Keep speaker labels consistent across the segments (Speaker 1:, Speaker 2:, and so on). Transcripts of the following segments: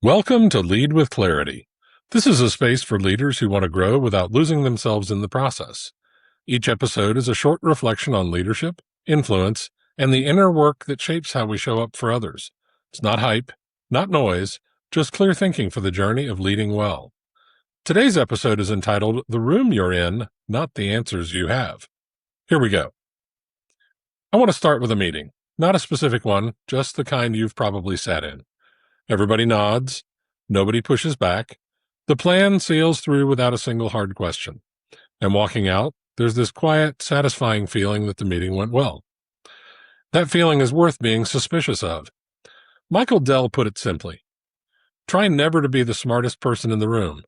Speaker 1: Welcome to Lead with Clarity. This is a space for leaders who want to grow without losing themselves in the process. Each episode is a short reflection on leadership, influence, and the inner work that shapes how we show up for others. It's not hype, not noise, just clear thinking for the journey of leading well. Today's episode is entitled The Room You're In, Not the Answers You Have. Here we go. I want to start with a meeting, not a specific one, just the kind you've probably sat in. Everybody nods. Nobody pushes back. The plan sails through without a single hard question. And walking out, there's this quiet, satisfying feeling that the meeting went well. That feeling is worth being suspicious of. Michael Dell put it simply. Try never to be the smartest person in the room.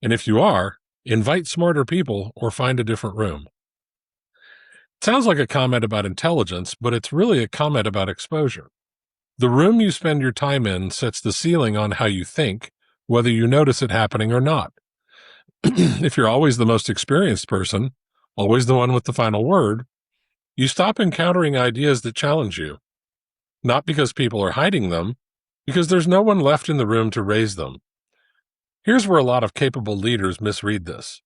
Speaker 1: And if you are, invite smarter people or find a different room. It sounds like a comment about intelligence, but it's really a comment about exposure. The room you spend your time in sets the ceiling on how you think, whether you notice it happening or not. If you're always the most experienced person, always the one with the final word, you stop encountering ideas that challenge you. Not because people are hiding them, because there's no one left in the room to raise them. Here's where a lot of capable leaders misread this.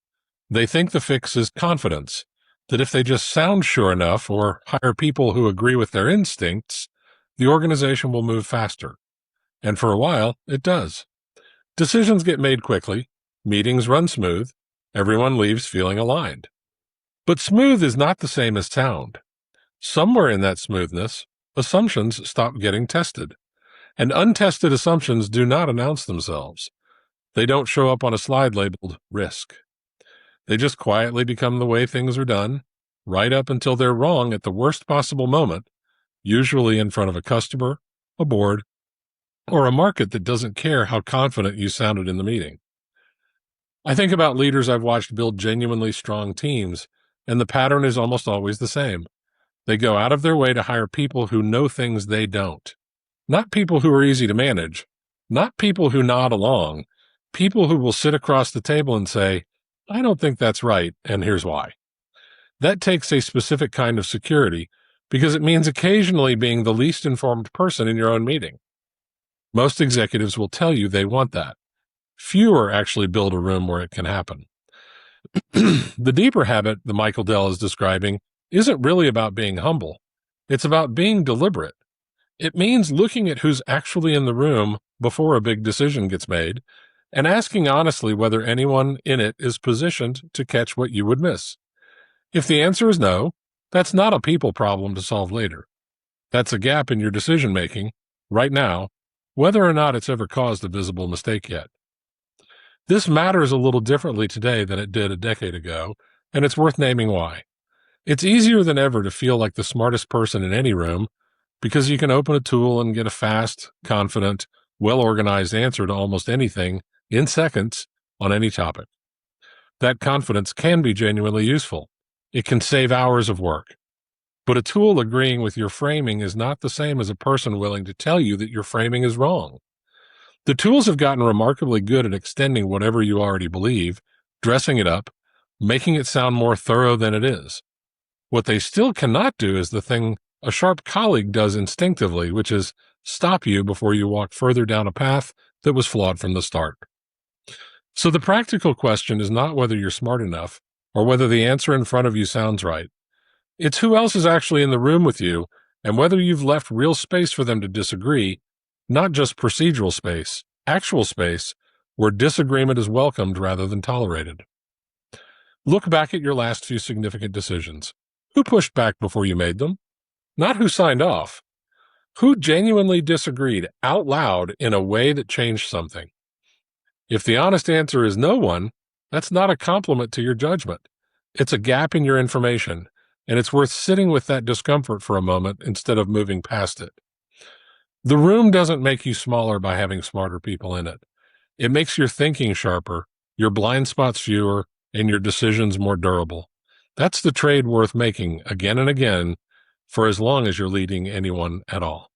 Speaker 1: They think the fix is confidence, that if they just sound sure enough or hire people who agree with their instincts, the organization will move faster. And for a while, it does. Decisions get made quickly, meetings run smooth, everyone leaves feeling aligned. But smooth is not the same as sound. Somewhere in that smoothness, assumptions stop getting tested. And untested assumptions do not announce themselves. They don't show up on a slide labeled risk. They just quietly become the way things are done, right up until they're wrong at the worst possible moment, usually in front of a customer, a board, or a market that doesn't care how confident you sounded in the meeting. I think about leaders I've watched build genuinely strong teams, and the pattern is almost always the same. They go out of their way to hire people who know things they don't. Not people who are easy to manage, not people who nod along, people who will sit across the table and say, I don't think that's right, and here's why. That takes a specific kind of security, because it means occasionally being the least informed person in your own meeting. Most executives will tell you they want that. Fewer actually build a room where it can happen. The deeper habit that Michael Dell is describing isn't really about being humble. It's about being deliberate. It means looking at who's actually in the room before a big decision gets made and asking honestly whether anyone in it is positioned to catch what you would miss. If the answer is no, that's not a people problem to solve later. That's a gap in your decision-making, right now, whether or not it's ever caused a visible mistake yet. This matters a little differently today than it did a decade ago, and it's worth naming why. It's easier than ever to feel like the smartest person in any room because you can open a tool and get a fast, confident, well-organized answer to almost anything in seconds on any topic. That confidence can be genuinely useful. It can save hours of work. But a tool agreeing with your framing is not the same as a person willing to tell you that your framing is wrong. The tools have gotten remarkably good at extending whatever you already believe, dressing it up, making it sound more thorough than it is. What they still cannot do is the thing a sharp colleague does instinctively, which is stop you before you walk further down a path that was flawed from the start. So the practical question is not whether you're smart enough, or whether the answer in front of you sounds right. It's who else is actually in the room with you, and whether you've left real space for them to disagree, not just procedural space, actual space, where disagreement is welcomed rather than tolerated. Look back at your last few significant decisions. Who pushed back before you made them? Not who signed off. Who genuinely disagreed out loud in a way that changed something? If the honest answer is no one, that's not a compliment to your judgment. It's a gap in your information, and it's worth sitting with that discomfort for a moment instead of moving past it. The room doesn't make you smaller by having smarter people in it. It makes your thinking sharper, your blind spots fewer, and your decisions more durable. That's the trade worth making again and again for as long as you're leading anyone at all.